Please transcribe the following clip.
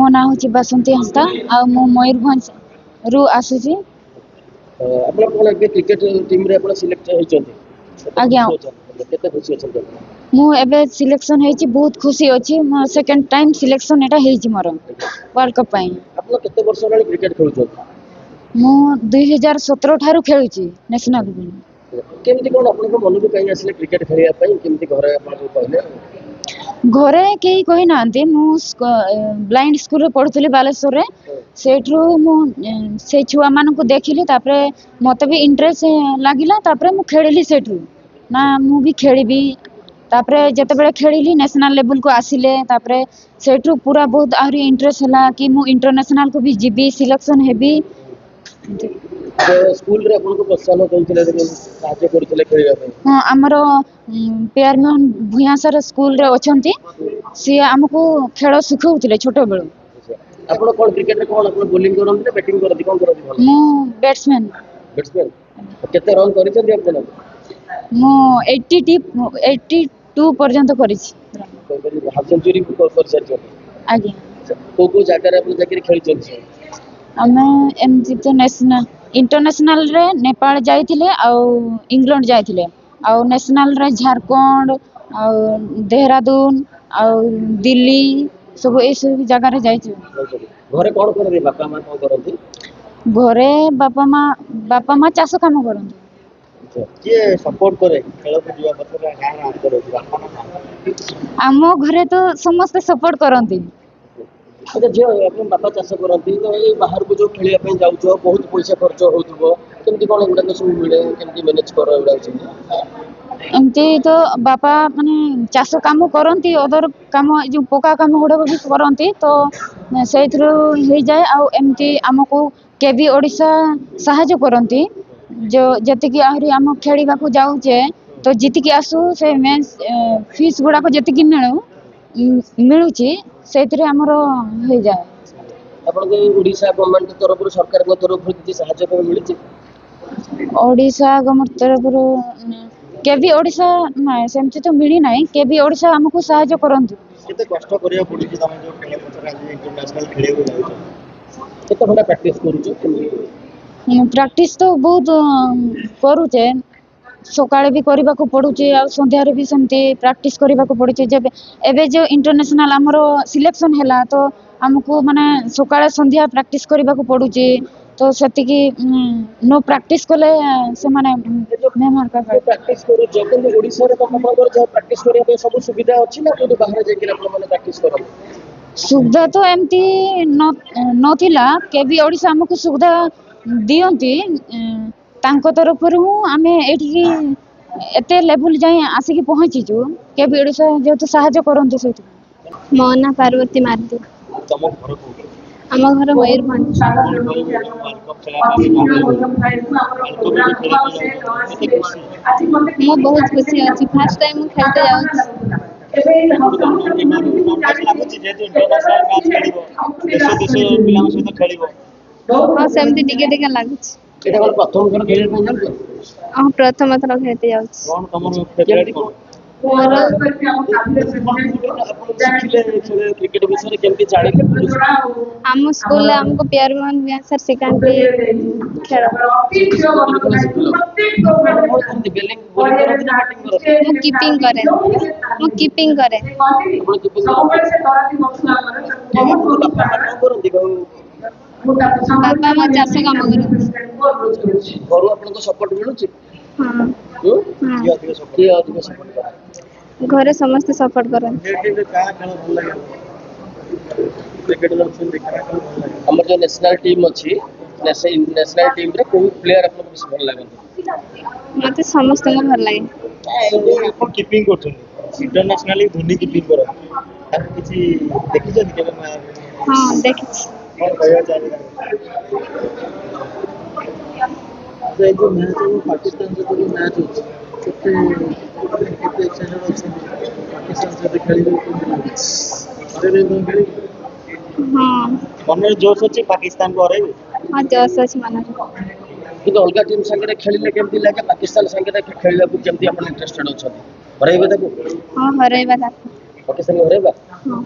मो ना हूँ बासंती हंसदा आ मु मयूरभंज रु आसुची। आपण कोन एबे क्रिकेट टीम रे आपण सिलेक्ट होइचंती आज्ञा केते खुशी अछंती मु एबे सिलेक्शन हेची बहुत खुशी अछि। मो सेकंड टाइम सिलेक्शन एटा हेची मोर वर्ल्ड कप पई। आपण केते वर्ष वाली क्रिकेट खेलुचंती मु 2017 ठारू खेलुची नेशनल केमती कोन आपण को मन भी कहीं असले क्रिकेट खेलिया पई केमती घरे आपण को कहले घरे कई कही नांती मु ब्लाइंड स्कूल रे पढुतली बालेश्वर रे सेठरू मु से छुआ मान को देखिली तापरे मते भी इंटरेस्ट लागिला तापरे मु खेलिली सेठरू ना मु भी खेलिबी तापरे जते बेले खेलिली नेशनल लेवल को आसिले तापरे सेठरू पूरा बहुत आहुरी इंटरेस्ट हला कि मु इंटरनेशनल को भी जीबी सिलेक्शन हेबी। स्कूल रे आपण को प्रोत्साहन करथिले साहाय्य करथिले खेलिया पई हां हमरो पेयरमन भुयासर स्कूल रे अछंती सी हमको खेल सिखौथिले छोटो बेलू। आपण कोन क्रिकेट रे कोन आपण बॉलिंग करथि बैटिंग करथि कोन करथि मु बैट्समैन केते रन करिसथि आपण मु 82 पर्यंत करिछि हाफ सेंचुरी कर सरछ आगे को जगह रे आपण जाके खेलछथि हमें एमजी तो नेशनल इंटरनेशनल रे नेपाल जाइथिले आ इंग्लैंड जाइथिले आ नेशनल रे झारखंड आ देहरादून आ दिल्ली सब ए सब जगह रे जाइछि। घरे कोन करथि बापा मां कोन करथि घरे बापा मां चाष काम करथि के सपोर्ट करे खेल को जीवा पछरे गाय रा करे बापा मां आमो घरे तो समस्त सपोर्ट करथि। अच्छा जे अपन बापा चाष करथि तो ए बाहर को जो खेलिया पे जाउछो बहुत पैसा खर्च होतबो केमती कोन गुडा सब मिले केमती मैनेज करो एडा एमती तो बापा माने चाष काम करती अदर काम जो पका काम गुड़ा भी करती तो सेथरो हो जाए आ एमती आमको केबी ओडिशा सहायता करती जो जति की आहुरी आम खेलिबा को जाउचे तो जीतिकी आसु से मैच फीस गुड़ा को जति की मिलुची सेथरे हमरो हो जाए। आपण के ओडिशा गवर्नमेंट तरफ सरकार को तरफ किछि सहायता को मिलुची ओडिशा गवर्नमेंट तरफ केबी ओडिशा ना सेमति तो मिली नाही केबी ओडिशा हमको सहायता करंती केते कष्ट करिया पड़ी कि तमे जो खेले पछरा इंटरनेशनल खेले हो जाउछो केते बड़ा प्रैक्टिस करूछो प्रैक्टिस तो बहुत करूचे सकाळे भी करबा को पडुचे आ संध्या रे भी समते प्रैक्टिस करबा को पडुचे जब एबे जो इंटरनेशनल हमरो सिलेक्शन हैला तो हमको माने सकाळे संध्या प्रैक्टिस करबा को पडुचे तो सेति की नो प्रैक्टिस कले से माने मेहमान का प्रैक्टिस करू जब ओडिसा रे तो हमर जो प्रैक्टिस करिया पे सब सुविधा अछि ना तो बाहर जाय के अपन माने प्रैक्टिस करो सुविधा तो एमती नथिला केबी ओडिसा हमको सुविधा दियंती तांको तरफरु आमे एठी एते लेवल जाय आसी की पहुंची छु केबी ओडिसा जेतो सहायता करंती सेति मो ना पार्वती मारती तम घर को हम घर मयूरभंज मो बहुत खुशी अछि फर्स्ट टाइम खेलते जाउ हां सेमती टिके टिके लागछ एटा प्रथम थर खेले पे जाउ हां प्रथम थर खेलते जाउ कोन तमर फेवरेट कोन मोर क्रिकेट विषय केमती जाने हम स्कूल हमको प्यारमोहन व्यासर सिखाते खेल मु कीपिंग करे बाबा मा चाष काम करते घर आपन को सपोर्ट मिलुची हां ये अधिक सपोर्ट घरे समस्त सपोर्ट करन हमर जो नेशनल टीम अछि नेशनल टीम रे कोई प्लेयर आपन को भल लागन मते समस्त को भल लागे आपन कीपिंग करछन इंटरनेशनली धोनी कीपिंग कर तार किछि देखि जति केबे हां देखि कोन कहया चाहि जे जो मैच है पाकिस्तान से जो मैच होछि केते एक्साइटेड अछि पाकिस्तान से खेलिबो अरे रे खेली हां मन जोश अछि पाकिस्तान को हरेबे हां जोश अछि मन कि अलगा टीम संगे खेलिले केमती लागे पाकिस्तान संगे खेलिला को केमती अपन इंटरेस्टेड अछि हरेबे ताको हां हरेबा ताको पाकिस्तान हरेबा हां